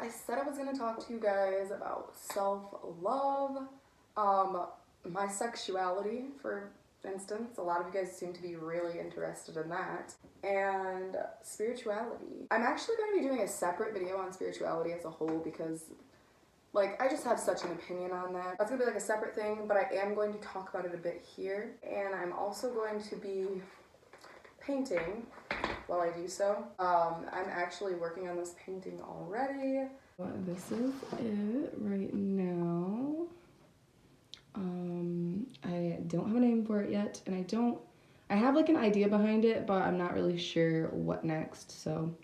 I said I was gonna talk to you guys about self-love, my sexuality, for instance. A lot of you guys seem to be really interested in that. And spirituality. I'm actually going to be doing a separate video on spirituality as a whole because, like, I just have such an opinion on that. That's gonna be like a separate thing, but I am going to talk about it a bit here. And I'm also going to be painting while I do so. I'm actually working on this painting already. Well, this is it right now. I don't have a name for it yet, and I have like an idea behind it, but I'm not really sure what next. So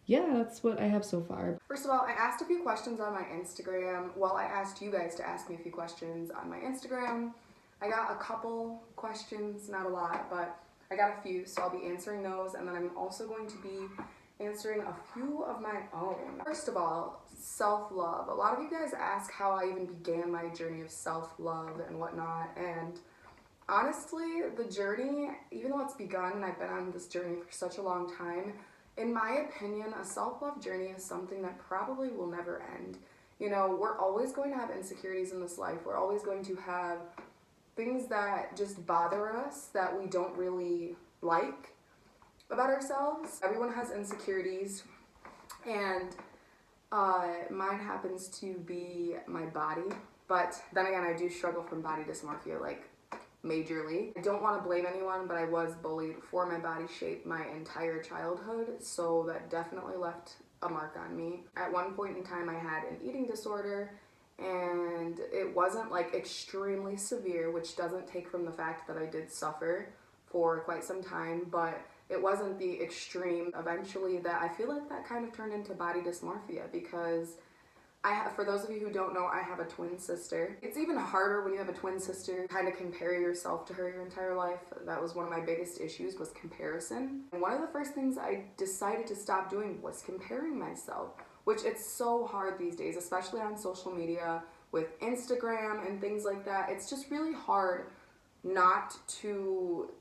yeah, that's what I have so far. First of all, I asked a few questions on my Instagram. Well, I asked you guys to ask me a few questions on my Instagram. I got a couple questions, not a lot, but I got a few, so I'll be answering those, and then I'm also going to be answering a few of my own. First of all, self-love. A lot of you guys ask how I even began my journey of self-love and whatnot, and honestly, the journey, even though it's begun and I've been on this journey for such a long time, in my opinion, a self-love journey is something that probably will never end. You know, we're always going to have insecurities in this life. We're always going to have things that just bother us that we don't really like about ourselves. Everyone has insecurities, and mine happens to be my body, but then again, I do struggle from body dysmorphia, like majorly. I don't want to blame anyone, but I was bullied for my body shape my entire childhood, so that definitely left a mark on me. At one point in time, I had an eating disorder, and it wasn't like extremely severe, which doesn't take from the fact that I did suffer for quite some time, but it wasn't the extreme eventually that I feel like that kind of turned into body dysmorphia, because for those of you who don't know, I have a twin sister. It's even harder when you have a twin sister, kind of compare yourself to her your entire life. That was one of my biggest issues, was comparison. And one of the first things I decided to stop doing was comparing myself, which it's so hard these days, especially on social media with Instagram and things like that. It's just really hard not to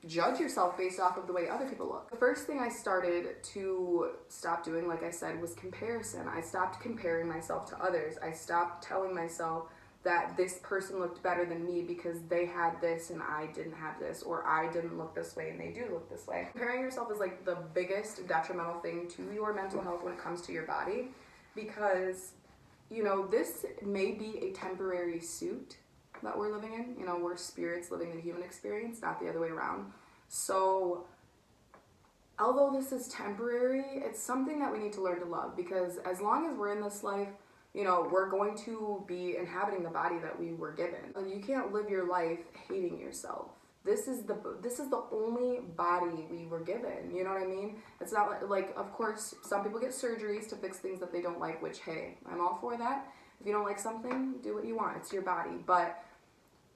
judge yourself based off of the way other people look. The first thing I started to stop doing, like I said, was comparison. I stopped comparing myself to others. I stopped telling myself that this person looked better than me because they had this and I didn't have this, or I didn't look this way and they do look this way. Comparing yourself is like the biggest detrimental thing to your mental health when it comes to your body, because, you know, this may be a temporary suit that we're living in. You know, we're spirits living the human experience, not the other way around. So although this is temporary, it's something that we need to learn to love, because as long as we're in this life, you know, we're going to be inhabiting the body that we were given. You can't live your life hating yourself. This is the only body we were given, you know what I mean? It's not like, of course, some people get surgeries to fix things that they don't like, which, hey, I'm all for that. If you don't like something, do what you want, it's your body. But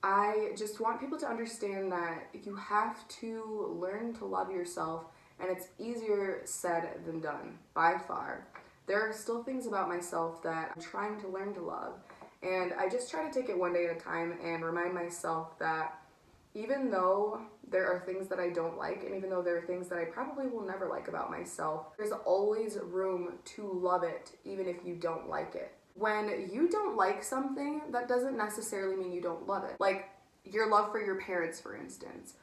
I just want people to understand that you have to learn to love yourself, and it's easier said than done, by far. There are still things about myself that I'm trying to learn to love, and I just try to take it one day at a time and remind myself that even though there are things that I don't like, and even though there are things that I probably will never like about myself, there's always room to love it, even if you don't like it. When you don't like something, that doesn't necessarily mean you don't love it. Like your love for your parents, for instance.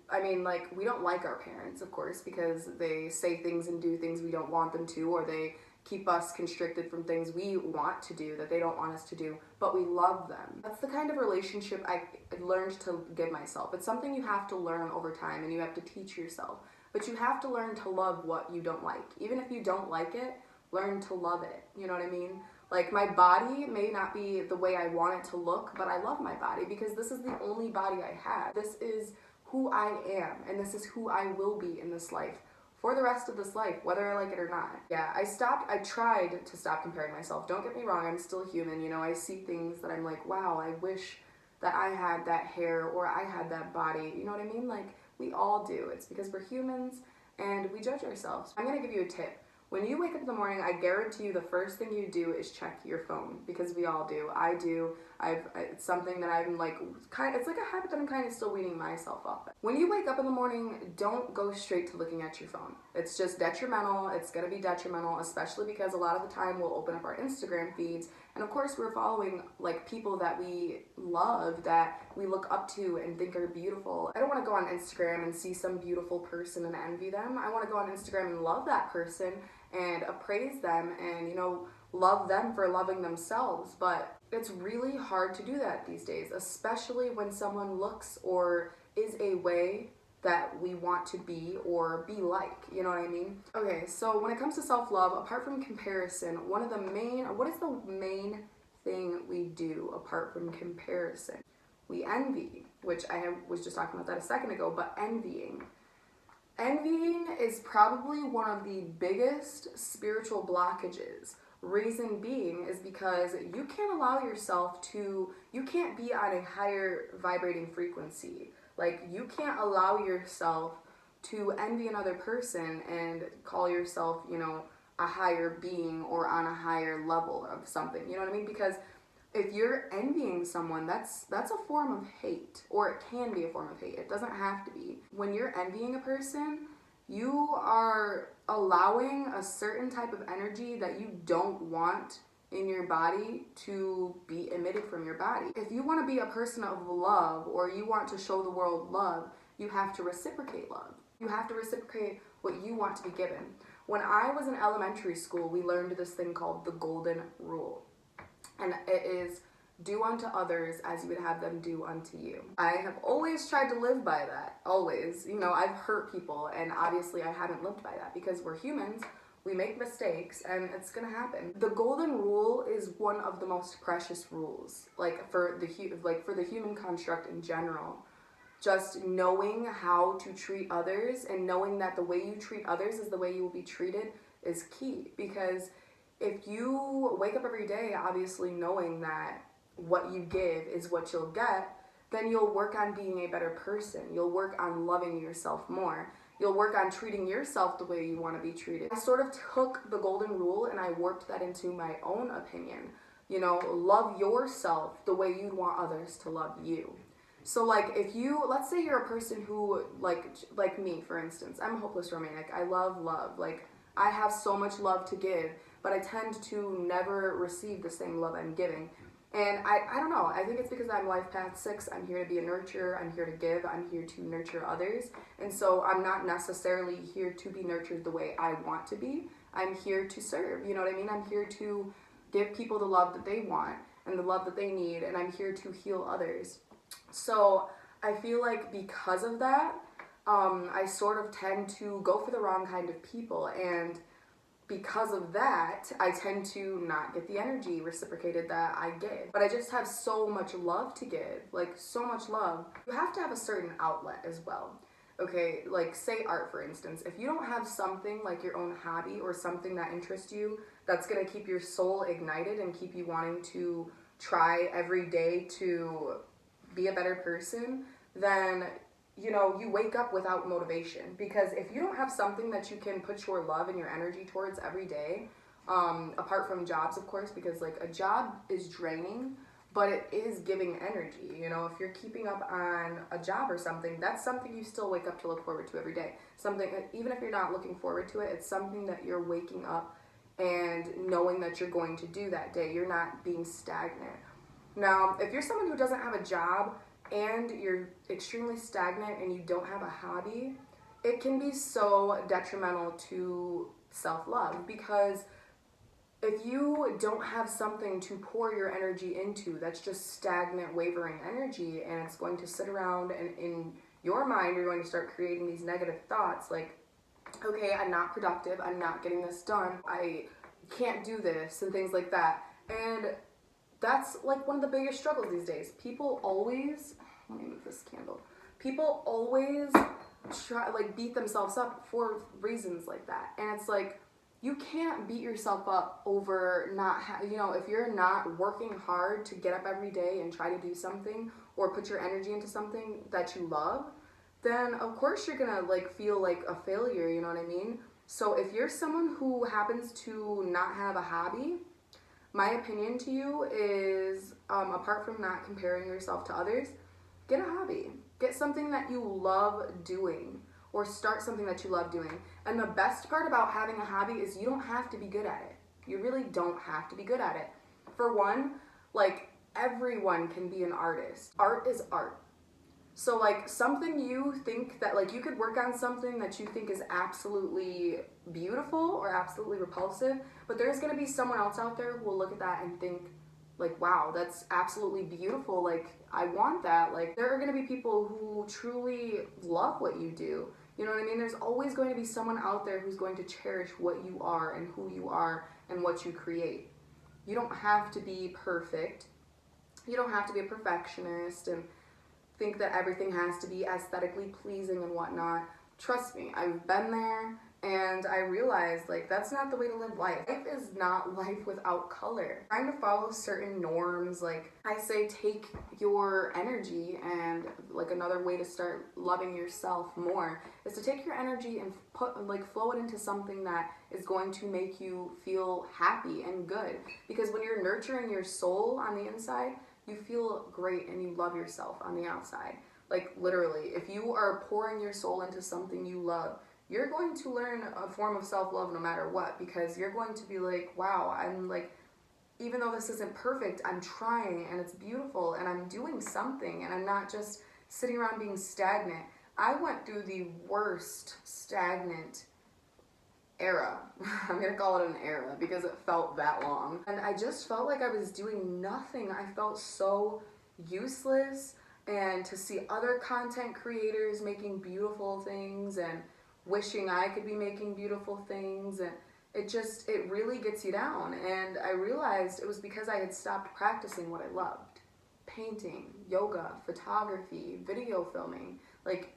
I mean, like, we don't like our parents, of course, because they say things and do things we don't want them to, or they keep us constricted from things we want to do that they don't want us to do, but we love them. That's the kind of relationship I learned to give myself. It's something you have to learn over time, and you have to teach yourself. But you have to learn to love what you don't like. Even if you don't like it, learn to love it. You know what I mean? Like, my body may not be the way I want it to look, but I love my body because this is the only body I have. This is who I am, and this is who I will be in this life for the rest of this life, whether I like it or not. Yeah, I tried to stop comparing myself. Don't get me wrong, I'm still human. You know, I see things that I'm like, wow, I wish that I had that hair or I had that body. You know what I mean? Like, we all do. It's because we're humans and we judge ourselves. I'm gonna give you a tip. When you wake up in the morning, I guarantee you the first thing you do is check your phone, because we all do. I do. It's something that I'm like, it's like a habit that I'm kind of still weaning myself off. When you wake up in the morning, don't go straight to looking at your phone. It's just detrimental. It's going to be detrimental, especially because a lot of the time we'll open up our Instagram feeds, and of course we're following like people that we love, that we look up to and think are beautiful. I don't want to go on Instagram and see some beautiful person and envy them. I want to go on Instagram and love that person and appraise them and, you know, love them for loving themselves. But it's really hard to do that these days, especially when someone looks or is a way that we want to be or be like, you know what I mean? Okay, so when it comes to self-love, apart from comparison, what is the main thing we do apart from comparison? We envy, which was just talking about that a second ago, but envying. Envying is probably one of the biggest spiritual blockages. Reason being is because you can't allow yourself to, you can't be on a higher vibrating frequency. Like, you can't allow yourself to envy another person and call yourself, you know, a higher being or on a higher level of something. You know what I mean? Because if you're envying someone, that's a form of hate, or it can be a form of hate. It doesn't have to be. When you're envying a person, you are allowing a certain type of energy that you don't want in your body to be emitted from your body. If you want to be a person of love, or you want to show the world love, you have to reciprocate love. You have to reciprocate what you want to be given. When I was in elementary school, we learned this thing called the golden rule. And it is, do unto others as you would have them do unto you. I have always tried to live by that, always. You know, I've hurt people, and obviously I haven't lived by that, because we're humans, we make mistakes, and it's gonna happen. The golden rule is one of the most precious rules, like for the human construct in general. Just knowing how to treat others, and knowing that the way you treat others is the way you will be treated, is key. Because if you wake up every day obviously knowing that what you give is what you'll get, then you'll work on being a better person. You'll work on loving yourself more. You'll work on treating yourself the way you want to be treated. I sort of took the golden rule and I warped that into my own opinion. You know, love yourself the way you'd want others to love you. So like, if you, let's say you're a person who, like me, for instance, I'm a hopeless romantic. I love love. Like, I have so much love to give, but I tend to never receive the same love I'm giving. And I don't know, I think it's because I'm life path 6. I'm here to be a nurturer, I'm here to give, I'm here to nurture others. And so I'm not necessarily here to be nurtured the way I want to be. I'm here to serve, you know what I mean? I'm here to give people the love that they want and the love that they need, and I'm here to heal others. So I feel like because of that, I sort of tend to go for the wrong kind of people, and because of that, I tend to not get the energy reciprocated that I give. But I just have so much love to give, like so much love. You have to have a certain outlet as well. Okay, like say art, for instance. If you don't have something like your own hobby or something that interests you, that's gonna keep your soul ignited and keep you wanting to try every day to be a better person, then you know, you wake up without motivation. Because if you don't have something that you can put your love and your energy towards every day, apart from jobs, of course, because like a job is draining, but it is giving energy. You know, if you're keeping up on a job or something, that's something you still wake up to look forward to every day. Something, even if you're not looking forward to it, it's something that you're waking up and knowing that you're going to do that day. You're not being stagnant. Now, if you're someone who doesn't have a job and you're extremely stagnant and you don't have a hobby, it can be so detrimental to self-love, because if you don't have something to pour your energy into that's just stagnant, wavering energy, and it's going to sit around, and in your mind you're going to start creating these negative thoughts like, okay, I'm not productive, I'm not getting this done, I can't do this, and things like that. And that's like one of the biggest struggles these days. People always, let me move this candle. People always try, like, beat themselves up for reasons like that. And it's like, you can't beat yourself up over not, you know, if you're not working hard to get up every day and try to do something or put your energy into something that you love, then of course you're gonna like feel like a failure, you know what I mean? So if you're someone who happens to not have a hobby, my opinion to you is, apart from not comparing yourself to others, get a hobby. Get something that you love doing, or start something that you love doing. And the best part about having a hobby is you don't have to be good at it. You really don't have to be good at it. For one, like, everyone can be an artist. Art is art. So like something you think that, like, you could work on something that you think is absolutely beautiful or absolutely repulsive, but there's gonna be someone else out there who will look at that and think like, wow, that's absolutely beautiful. Like, I want that. Like, there are gonna be people who truly love what you do. You know what I mean? There's always going to be someone out there who's going to cherish what you are and who you are and what you create. You don't have to be perfect. You don't have to be a perfectionist and think that everything has to be aesthetically pleasing and whatnot. Trust me, I've been there, and I realized, like, that's not the way to live life. Life is not life without color. Trying to follow certain norms, like, I say, take your energy, and like another way to start loving yourself more is to take your energy and flow it into something that is going to make you feel happy and good. Because when you're nurturing your soul on the inside, you feel great and you love yourself on the outside. Like, literally, if you are pouring your soul into something you love, you're going to learn a form of self-love no matter what, because you're going to be like, wow, I'm like, even though this isn't perfect, I'm trying and it's beautiful and I'm doing something and I'm not just sitting around being stagnant. I went through the worst stagnant era. I'm gonna call it an era because it felt that long. And I just felt like I was doing nothing. I felt so useless. And to see other content creators making beautiful things and wishing I could be making beautiful things, and it really gets you down. And I realized it was because I had stopped practicing what I loved. Painting, yoga, photography, video filming, like,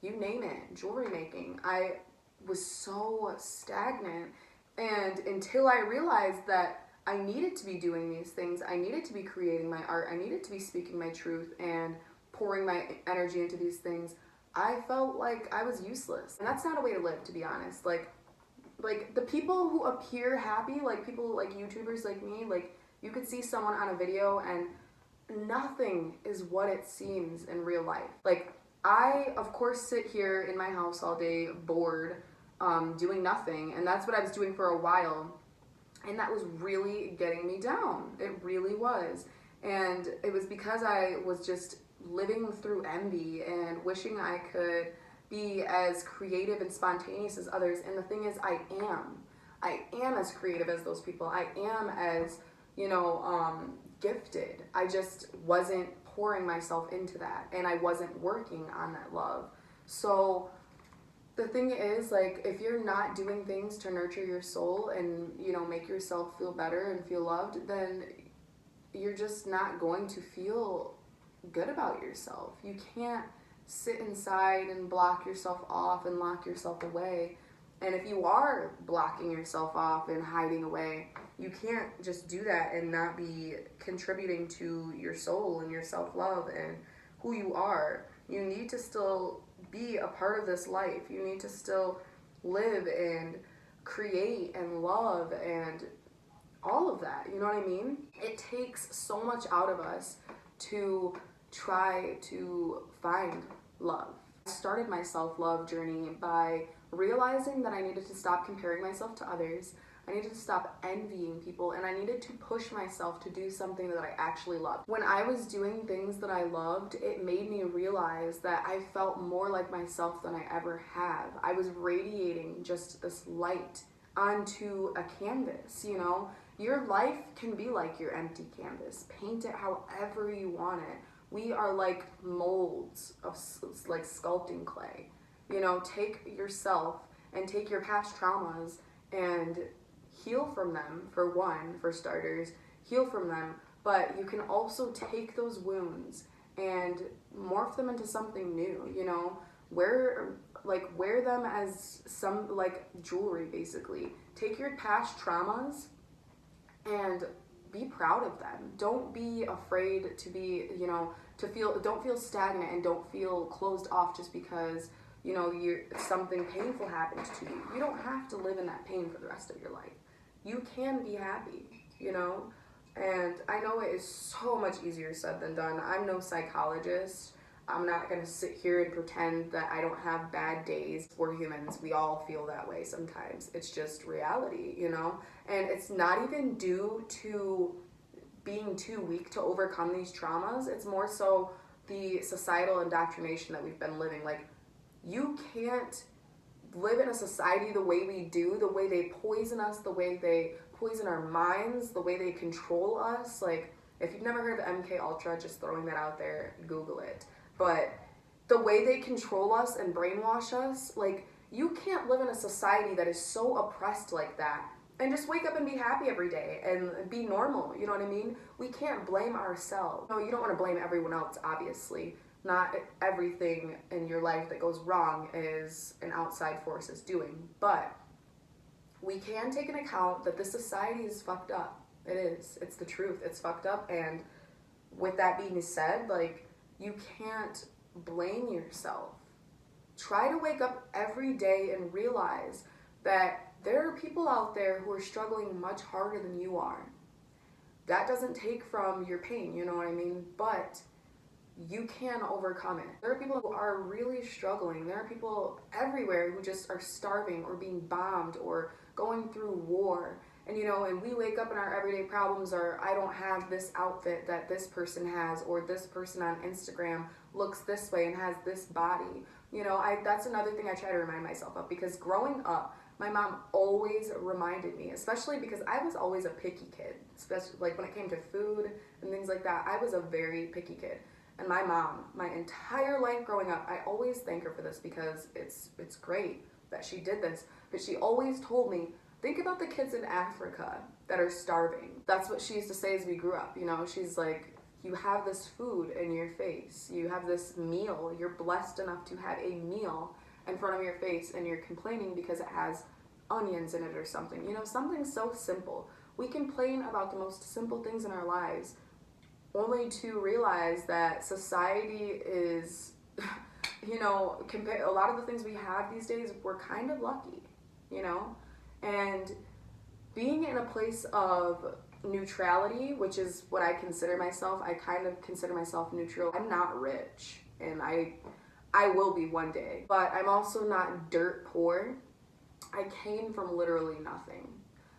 you name it, jewelry making. I was so stagnant, and until I realized that I needed to be doing these things, I needed to be creating my art, I needed to be speaking my truth and pouring my energy into these things, I felt like I was useless. And that's not a way to live, to be honest. Like the people who appear happy, like people like YouTubers like me, like, you could see someone on a video and nothing is what it seems in real life. Like, I, of course, sit here in my house all day, bored, doing nothing, and that's what I was doing for a while, and that was really getting me down. It really was. And it was because I was just living through envy and wishing I could be as creative and spontaneous as others. And the thing is, I am as creative as those people. I am as, gifted. I just wasn't pouring myself into that, and I wasn't working on that love. So the thing is, like, if you're not doing things to nurture your soul and, make yourself feel better and feel loved, then you're just not going to feel good about yourself. You can't sit inside and block yourself off and lock yourself away. And if you are blocking yourself off and hiding away, you can't just do that and not be contributing to your soul and your self-love and who you are. You need to still be a part of this life. You need to still live and create and love and all of that. You know what I mean? It takes so much out of us to try to find love. I started my self-love journey by realizing that I needed to stop comparing myself to others. I needed to stop envying people, and I needed to push myself to do something that I actually loved. When I was doing things that I loved, it made me realize that I felt more like myself than I ever have. I was radiating just this light onto a canvas, Your life can be like your empty canvas. Paint it however you want it. We are like molds of like sculpting clay. Take yourself and take your past traumas and heal from them, for starters, heal from them, but you can also take those wounds and morph them into something new, wear them as some, like, jewelry, basically. Take your past traumas and be proud of them. Don't be afraid to be, don't feel stagnant and don't feel closed off just because, you know, something painful happens to you. You don't have to live in that pain for the rest of your life. You can be happy, you know? And I know it is so much easier said than done. I'm no psychologist. I'm not going to sit here and pretend that I don't have bad days. We're humans. We all feel that way sometimes. It's just reality, you know? And it's not even due to being too weak to overcome these traumas. It's more so the societal indoctrination that we've been living. Like, you can't live in a society the way we do, the way they poison us, the way they poison our minds, the way they control us. Like, if you've never heard of MK Ultra, just throwing that out there, Google it. But the way they control us and brainwash us, like, you can't live in a society that is so oppressed like that and just wake up and be happy every day and be normal, you know what I mean? We can't blame ourselves. No, you don't want to blame everyone else, obviously. Not everything in your life that goes wrong is an outside force is doing, but we can take into account that this society is fucked up. It is. It's the truth. It's fucked up. And with that being said, like, you can't blame yourself. Try to wake up every day and realize that there are people out there who are struggling much harder than you are. That doesn't take from your pain, you know what I mean? But you can overcome it. There are people who are really struggling. There are people everywhere who just are starving or being bombed or going through war. And you know, and we wake up and our everyday problems are, I don't have this outfit that this person has, or this person on Instagram looks this way and has this body. You know, that's another thing I try to remind myself of, because growing up, my mom always reminded me, especially because I was always a picky kid, especially like when it came to food and things like that. I was a very picky kid. And my mom, my entire life growing up, I always thank her for this because it's great that she did this. But she always told me, think about the kids in Africa that are starving. That's what she used to say as we grew up. You know, she's like, you have this food in your face. You have this meal. You're blessed enough to have a meal in front of your face, and you're complaining because it has onions in it or something. You know, something so simple. We complain about the most simple things in our lives, only to realize that society is, you know, a lot of the things we have these days, we're kind of lucky, you know? And being in a place of neutrality, which is what I consider myself, I kind of consider myself neutral. I'm not rich, and I will be one day, but I'm also not dirt poor. I came from literally nothing.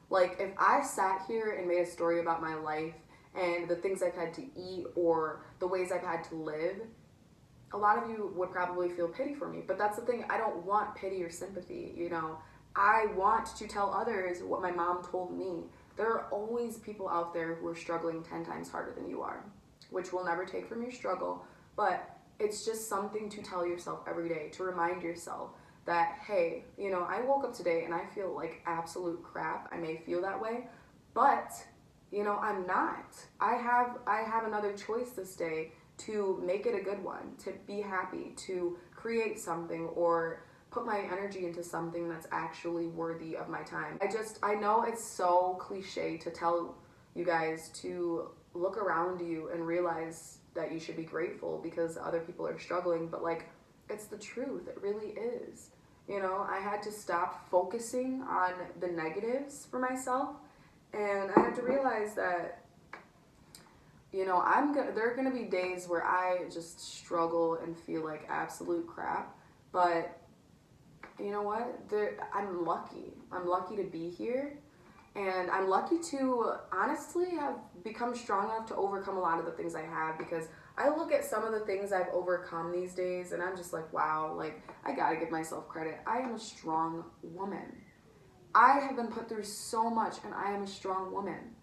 Like, if I sat here and made a story about my life and the things I've had to eat or the ways I've had to live, a lot of you would probably feel pity for me. But that's the thing, I don't want pity or sympathy, you know. I want to tell others what my mom told me. There are always people out there who are struggling 10 times harder than you are, which will never take from your struggle, but it's just something to tell yourself every day, to remind yourself that, hey, you know, I woke up today and I feel like absolute crap. I may feel that way, but you know, I'm not. I have another choice this day to make it a good one, to be happy, to create something, or put my energy into something that's actually worthy of my time. I know it's so cliche to tell you guys to look around you and realize that you should be grateful because other people are struggling, but like, it's the truth. It really is. You know, I had to stop focusing on the negatives for myself, and I had to realize that, you know, there are gonna be days where I just struggle and feel like absolute crap, but you know what? I'm lucky. I'm lucky to be here, and I'm lucky to honestly have become strong enough to overcome a lot of the things I have, because I look at some of the things I've overcome these days and I'm just like, wow, like, I gotta give myself credit. I am a strong woman. I have been put through so much, and I am a strong woman.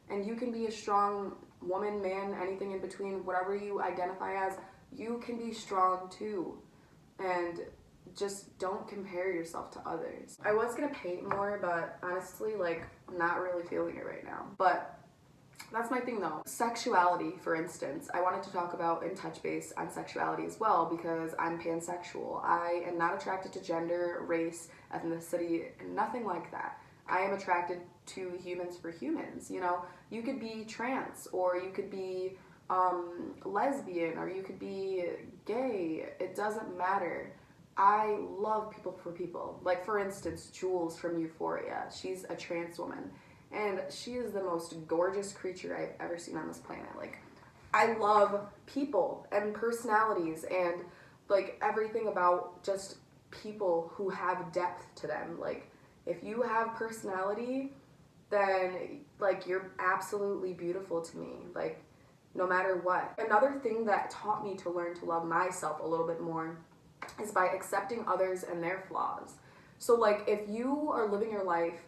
And you can be a strong woman, man, anything in between, whatever you identify as, you can be strong too. And just don't compare yourself to others. I was gonna paint more, but honestly, like, I'm not really feeling it right now. But that's my thing though. Sexuality, for instance, I wanted to talk about and touch base on sexuality as well, because I'm pansexual. I am not attracted to gender, race, ethnicity, nothing like that. I am attracted to humans for humans. You know, you could be trans, or you could be lesbian, or you could be gay. It doesn't matter. I love people for people. Like, for instance, Jules from Euphoria. She's a trans woman, and she is the most gorgeous creature I've ever seen on this planet. Like, I love people and personalities and, like, everything about just people who have depth to them. Like, if you have personality, then, like, you're absolutely beautiful to me. Like, no matter what. Another thing that taught me to learn to love myself a little bit more is by accepting others and their flaws. So, like, if you are living your life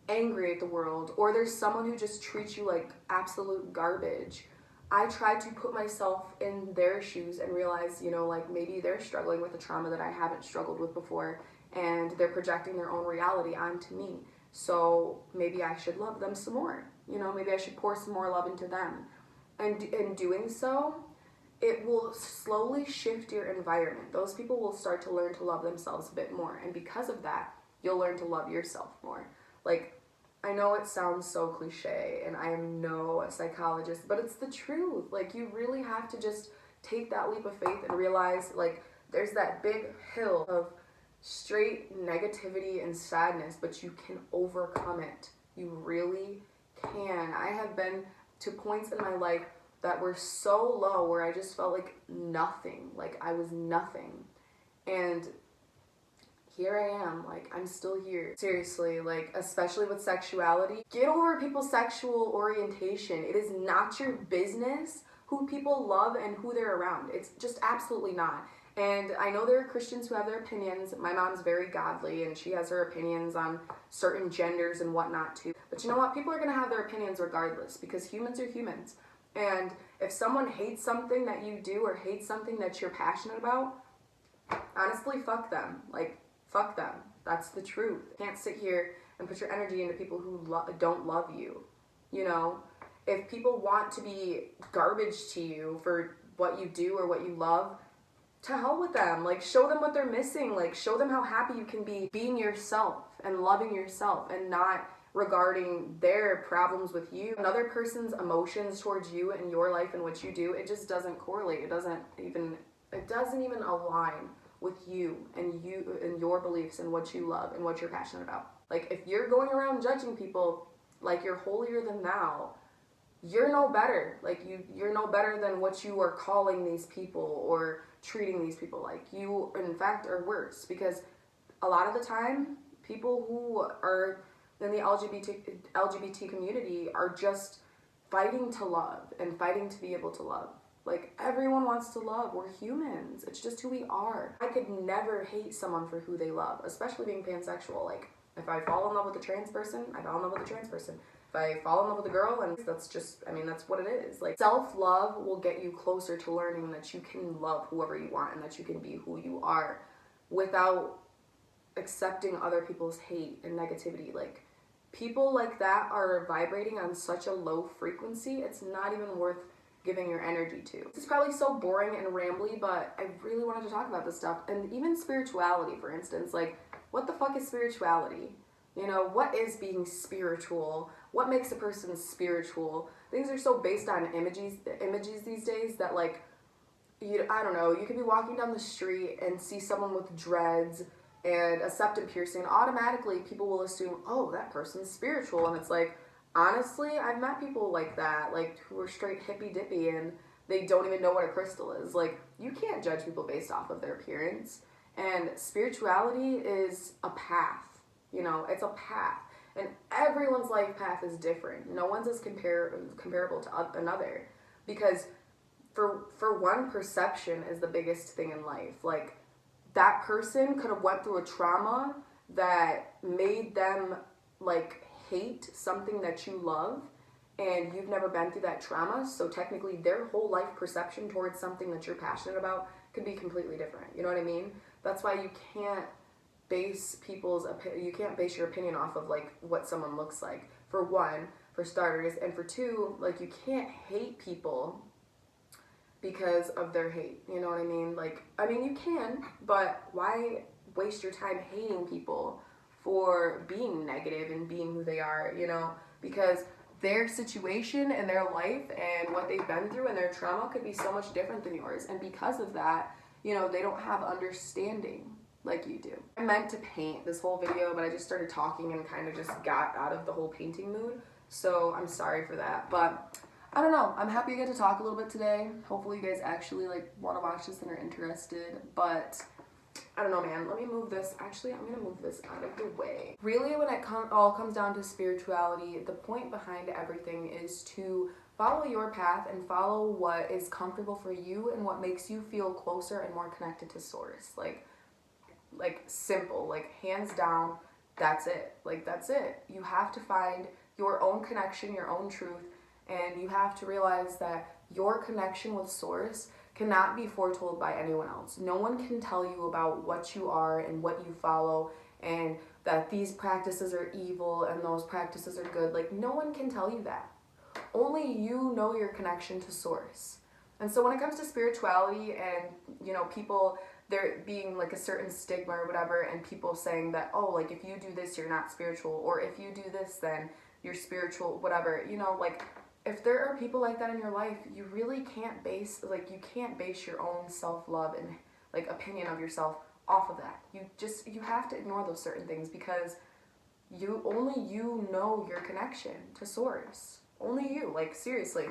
angry at the world, or there's someone who just treats you like absolute garbage, I try to put myself in their shoes and realize, you know, like, maybe they're struggling with a trauma that I haven't struggled with before, and they're projecting their own reality onto me. So maybe I should love them some more. You know, maybe I should pour some more love into them. And in doing so, it will slowly shift your environment. Those people will start to learn to love themselves a bit more. And because of that, you'll learn to love yourself more. Like, I know it sounds so cliche, and I am no psychologist, but it's the truth. Like, you really have to just take that leap of faith and realize, like, there's that big hill of straight negativity and sadness, but you can overcome it. You really can. I have been to points in my life that were so low where I just felt like nothing. Like, I was nothing. And here I am, like, I'm still here. Seriously, like, especially with sexuality, get over people's sexual orientation. It is not your business who people love and who they're around. It's just absolutely not. And I know there are Christians who have their opinions. My mom's very godly, and she has her opinions on certain genders and whatnot too. But you know what? People are gonna have their opinions regardless, because humans are humans. And if someone hates something that you do or hates something that you're passionate about, honestly, fuck them. Like, fuck them. That's the truth. You can't sit here and put your energy into people who don't love you. You know, if people want to be garbage to you for what you do or what you love, to hell with them. Like, show them what they're missing. Like, show them how happy you can be being yourself and loving yourself, and not regarding their problems with you. Another person's emotions towards you and your life and what you do, it just doesn't correlate. It doesn't even align with you and your beliefs and what you love and what you're passionate about. Like, if you're going around judging people like you're holier than thou, you're no better. Like, you're no better than what you are calling these people or treating these people like. You, in fact, are worse, because a lot of the time, people who are in the LGBT community are just fighting to love and fighting to be able to love. Like, everyone wants to love. We're humans. It's just who we are. I could never hate someone for who they love, especially being pansexual. Like, if I fall in love with a trans person, I fall in love with a trans person. If I fall in love with a girl, and that's just, I mean, that's what it is. Like, self-love will get you closer to learning that you can love whoever you want and that you can be who you are without accepting other people's hate and negativity. Like, people like that are vibrating on such a low frequency, it's not even worth giving your energy to. This is probably so boring and rambly, but I really wanted to talk about this stuff. And even spirituality, for instance. Like, what the fuck is spirituality? You know, what is being spiritual? What makes a person spiritual? Things are so based on images these days that, like, I don't know, you could be walking down the street and see someone with dreads and a septum piercing, and automatically people will assume, oh, that person's spiritual. And it's like, honestly, I've met people like that, like, who are straight hippy dippy and they don't even know what a crystal is. Like, you can't judge people based off of their appearance. And spirituality is a path. You know, it's a path. And everyone's life path is different. No one's as comparable to another. Because for one, perception is the biggest thing in life. Like, that person could have went through a trauma that made them, like, hate something that you love, and you've never been through that trauma, so technically their whole life perception towards something that you're passionate about could be completely different. You know what I mean? That's why you can't base your opinion off of, like, what someone looks like, for one, for starters, and for two, like, you can't hate people because of their hate. You know what I mean? Like, I mean, you can, but why waste your time hating people for being negative and being who they are, you know? Because their situation and their life and what they've been through and their trauma could be so much different than yours. And because of that, you know, they don't have understanding like you do. I meant to paint this whole video, but I just started talking and kind of just got out of the whole painting mood. So I'm sorry for that, but I don't know. I'm happy I get to talk a little bit today. Hopefully you guys actually like want to watch this and are interested, but I don't know, man. Let me move this. Actually, I'm gonna move this out of the way. Really, when it all comes down to spirituality, the point behind everything is to follow your path and follow what is comfortable for you and what makes you feel closer and more connected to source. Like simple, like hands down, that's it. Like that's it. You have to find your own connection, your own truth, and you have to realize that your connection with source cannot be foretold by anyone else. No one can tell you about what you are and what you follow and that these practices are evil and those practices are good. Like no one can tell you that. Only you know your connection to source. And so when it comes to spirituality and, you know, people, there being like a certain stigma or whatever, and people saying that, oh, like if you do this, you're not spiritual, or if you do this, then you're spiritual, whatever, you know, like if there are people like that in your life, you really can't base, like you can't base your own self-love and like opinion of yourself off of that. You have to ignore those certain things because only you know your connection to source. Only you, like seriously.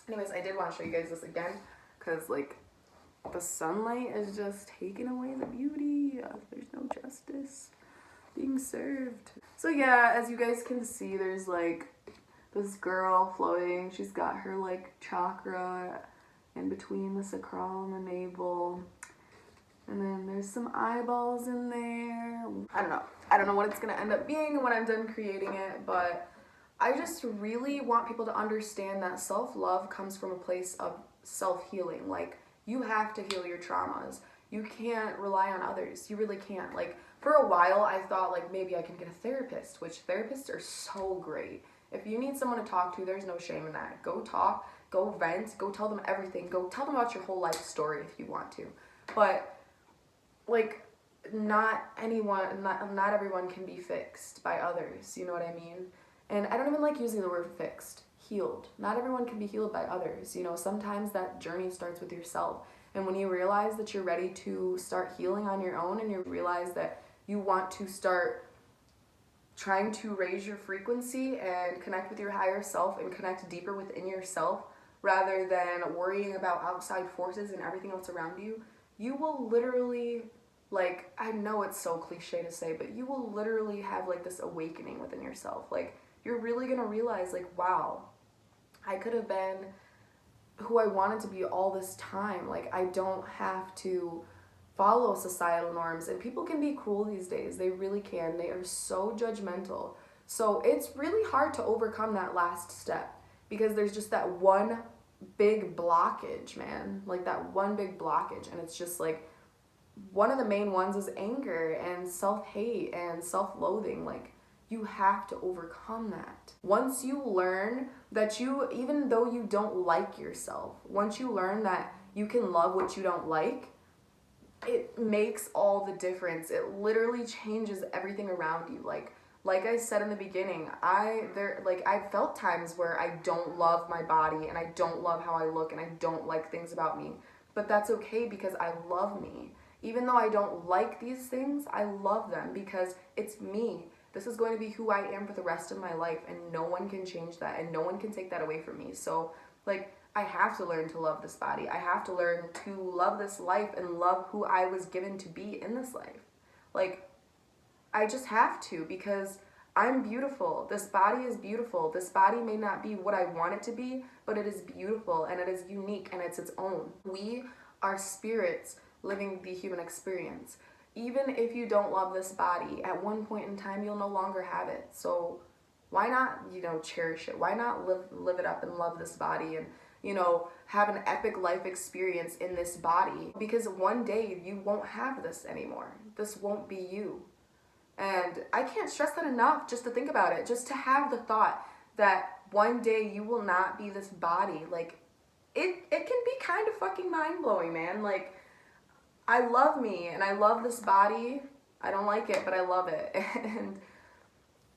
Anyways, I did want to show you guys this again because like the sunlight is just taking away the beauty. There's no justice being served. So yeah, as you guys can see, there's like this girl floating. She's got her like chakra in between the sacral and the navel. And then there's some eyeballs in there. I don't know what it's gonna end up being when I'm done creating it, but I just really want people to understand that self-love comes from a place of self-healing. Like, you have to heal your traumas. You can't rely on others. You really can't. Like, for a while, I thought, like, maybe I can get a therapist, which therapists are so great. If you need someone to talk to, there's no shame in that. Go talk, go vent, go tell them everything. Go tell them about your whole life story if you want to. But, like, not everyone can be fixed by others. You know what I mean? And I don't even like using the word fixed. Healed. Not everyone can be healed by others. You know, sometimes that journey starts with yourself. And when you realize that you're ready to start healing on your own and you realize that you want to start trying to raise your frequency and connect with your higher self and connect deeper within yourself rather than worrying about outside forces and everything else around you, you will literally, like, I know it's so cliche to say, but you will literally have like this awakening within yourself. Like, you're really gonna realize, like, wow, I could have been who I wanted to be all this time. Like, I don't have to follow societal norms. And people can be cruel these days. They really can. They are so judgmental. So it's really hard to overcome that last step because there's just that one big blockage, man. Like, that one big blockage. And it's just like, one of the main ones is anger and self-hate and self-loathing. Like, you have to overcome that. Once you learn that even though you don't like yourself, once you learn that you can love what you don't like, it makes all the difference. It literally changes everything around you. Like I said in the beginning, I've felt times where I don't love my body and I don't love how I look and I don't like things about me. But that's okay because I love me. Even though I don't like these things, I love them because it's me. This is going to be who I am for the rest of my life, and no one can change that, and no one can take that away from me. So, like, I have to learn to love this body. I have to learn to love this life and love who I was given to be in this life. Like, I just have to because I'm beautiful. This body is beautiful. This body may not be what I want it to be, but it is beautiful, and it is unique, and it's its own. We are spirits living the human experience. Even if you don't love this body, at one point in time, you'll no longer have it. So why not, cherish it? Why not live it up and love this body and, have an epic life experience in this body? Because one day you won't have this anymore. This won't be you. And I can't stress that enough just to think about it, just to have the thought that one day you will not be this body. Like, it can be kind of fucking mind-blowing, man. Like, I love me and I love this body. I don't like it, but I love it. And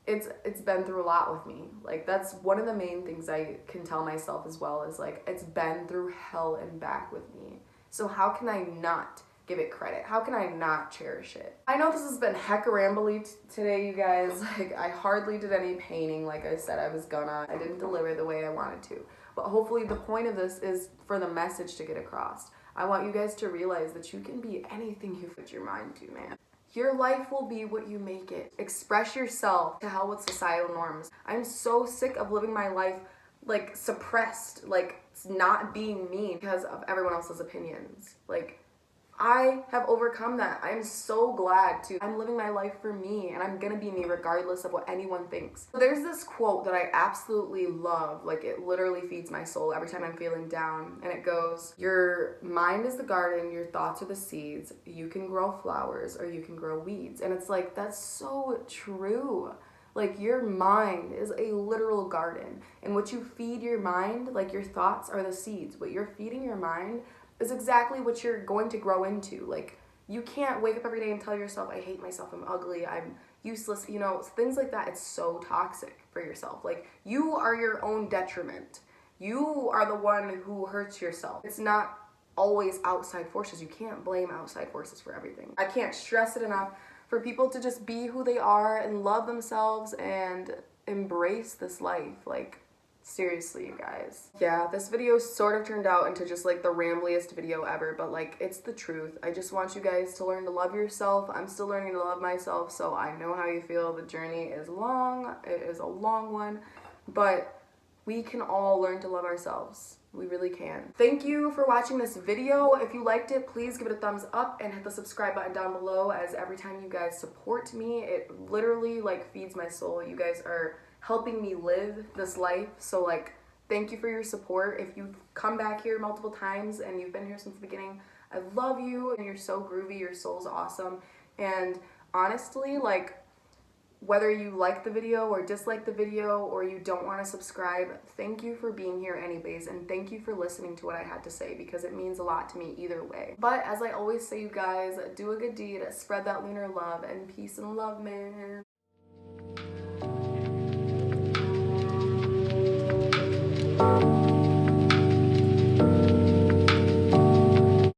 it's been through a lot with me. Like, that's one of the main things I can tell myself as well is, like, it's been through hell and back with me. So how can I not give it credit? How can I not cherish it? I know this has been hecka rambly today, you guys. Like, I hardly did any painting like I said I was gonna. I didn't deliver the way I wanted to. But hopefully the point of this is for the message to get across. I want you guys to realize that you can be anything you put your mind to, man. Your life will be what you make it. Express yourself. To hell with societal norms. I'm so sick of living my life like suppressed, like not being me because of everyone else's opinions. Like, I have overcome that. I'm so glad to. I'm living my life for me, and I'm gonna be me regardless of what anyone thinks. So there's this quote that I absolutely love. Like, it literally feeds my soul every time I'm feeling down. And it goes, your mind is the garden, your thoughts are the seeds. You can grow flowers or you can grow weeds. And it's like, that's so true. Like, your mind is a literal garden. And what you feed your mind, like your thoughts are the seeds. What you're feeding your mind is exactly what you're going to grow into. Like, you can't wake up every day and tell yourself, I hate myself, I'm ugly, I'm useless, you know, things like that. It's so toxic for yourself. Like, you are your own detriment. You are the one who hurts yourself. It's not always outside forces. You can't blame outside forces for everything. I can't stress it enough for people to just be who they are and love themselves and embrace this life. Like, seriously, you guys. Yeah, this video sort of turned out into just like the rambliest video ever, but like, it's the truth. I just want you guys to learn to love yourself. I'm still learning to love myself, so I know how you feel. The journey is long. It is a long one, but we can all learn to love ourselves. We really can. Thank you for watching this video. If you liked it, please give it a thumbs up and hit the subscribe button down below, as every time you guys support me, it literally like feeds my soul. You guys are helping me live this life, so like, thank you for your support. If you've come back here multiple times and you've been here since the beginning, I love you, and you're so groovy, your soul's awesome. And honestly, like, whether you like the video or dislike the video or you don't want to subscribe, thank you for being here anyways, and thank you for listening to what I had to say, because it means a lot to me either way. But as I always say, you guys, do a good deed, spread that lunar love, and peace and love, man.